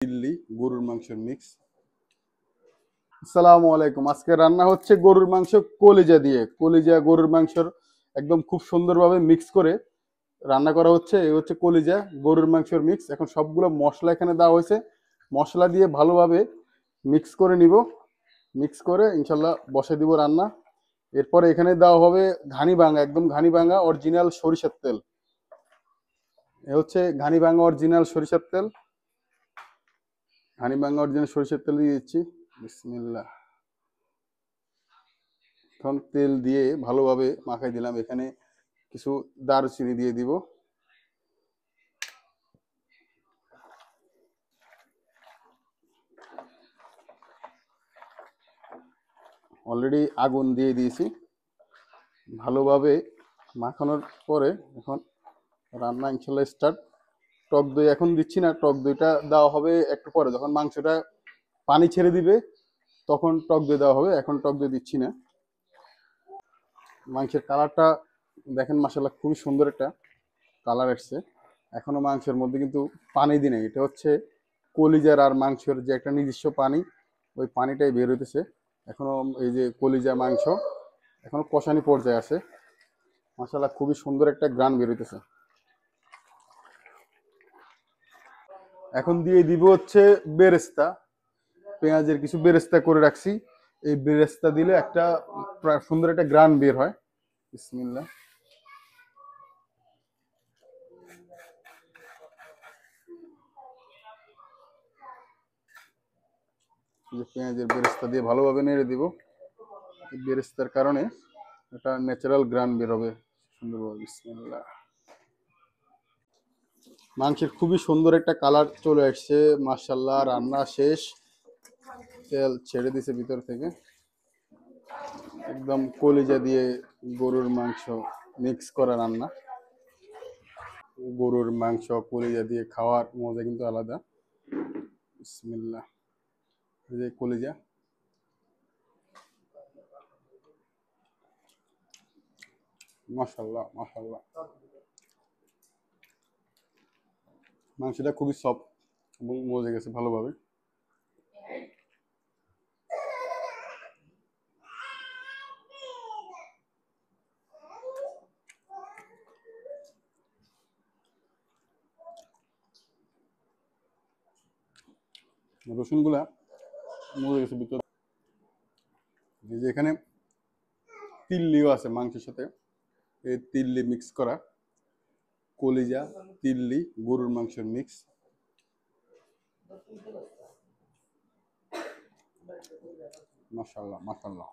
দিল্লি গরুর মাংসের মিক্স। আসসালামু আলাইকুম। আজকে রান্না হচ্ছে গরুর মাংস কলিজা দিয়ে। কলিজা গরুর মাংসের একদম খুব সুন্দরভাবে মিক্স করে রান্না করা হচ্ছে। এই হচ্ছে কলিজা গরুর মাংসের মিক্স। এখন সবগুলো মশলা এখানে দেওয়া হয়েছে। মশলা দিয়ে ভালোভাবে মিক্স করে নিব। মিক্স করে ইনশাল্লাহ বসে দিব রান্না। এরপরে এখানে দেওয়া হবে ঘানি ভাঙা, একদম ঘানি ভাঙা অরিজিনাল সরিষার তেল। এ হচ্ছে ঘানি ভাঙা অরিজিনাল সরিষার তেল। ঘানি ভাঙা অরিজিনাল সরিষার তেল দিয়ে দিচ্ছি। বিসমিল্লাহ। এখন তেল দিয়ে ভালোভাবে মাখাই দিলাম। এখানে কিছু দারুচিনি দিয়ে দিব। অলরেডি আগুন দিয়ে দিয়েছি। ভালোভাবে মাখানোর পরে এখন রান্না ইনশাল্লাহ স্টার্ট। টক দই এখন দিচ্ছি না, টক দইটা দেওয়া হবে একটু পরে, যখন মাংসটা পানি ছেড়ে দিবে তখন টক দই দেওয়া হবে। এখন টক দই দিচ্ছি না। মাংসের কালারটা দেখেন, মাশাআল্লাহ খুবই সুন্দর একটা কালার আসছে। এখনো মাংসের মধ্যে কিন্তু পানি দিই নাই। এটা হচ্ছে কলিজার আর মাংসের যে একটা নিজস্ব পানি, ওই পানিটাই বের হইতেছে। এখনো এই যে কলিজা মাংস এখনো কষানি পর্যায়ে আছে। মাশাআল্লাহ খুবই সুন্দর একটা গ্রান বের হইতেছে। এখন দিয়ে দিব হচ্ছে বেরেস্তা। পেঁয়াজের কিছু বেরেস্তা করে রাখছি। এই বেরেস্তা দিলে একটা সুন্দর একটা গ্রান বের হয়। বিসমিল্লাহ। যে পেঁয়াজের বেরেস্তা দিয়ে ভালোভাবে নেড়ে দিব। এই বেরেস্তার কারণে একটা ন্যাচারাল গ্রান বের হবে সুন্দরভাবে। বিসমিল্লাহ। মাংসের খুবই সুন্দর একটা কালার চলে আসছে। মাশাআল্লাহ রান্না শেষ। তেল ছেড়ে দিছে ভিতর থেকে। একদম কলিজা দিয়ে গরুর মাংস মিক্স করা রান্না। গরুর মাংস কলিজা দিয়ে খাওয়ার মজা কিন্তু আলাদা। বিসমিল্লাহ। এই যে কলিজা। মাশাআল্লাহ মাশাআল্লাহ। মাংসটা খুবই সফট এবং মজে গেছে ভালোভাবে। রসুনগুলা মজে গেছে ভিতরে। এই যে এখানে তিল্লিও আছে মাংসের সাথে। এই তিল্লি মিক্স করা কলিজা, তিল্লি, গরুর মাংসের মিক্স। মাশাআল্লাহ মাশাআল্লাহ।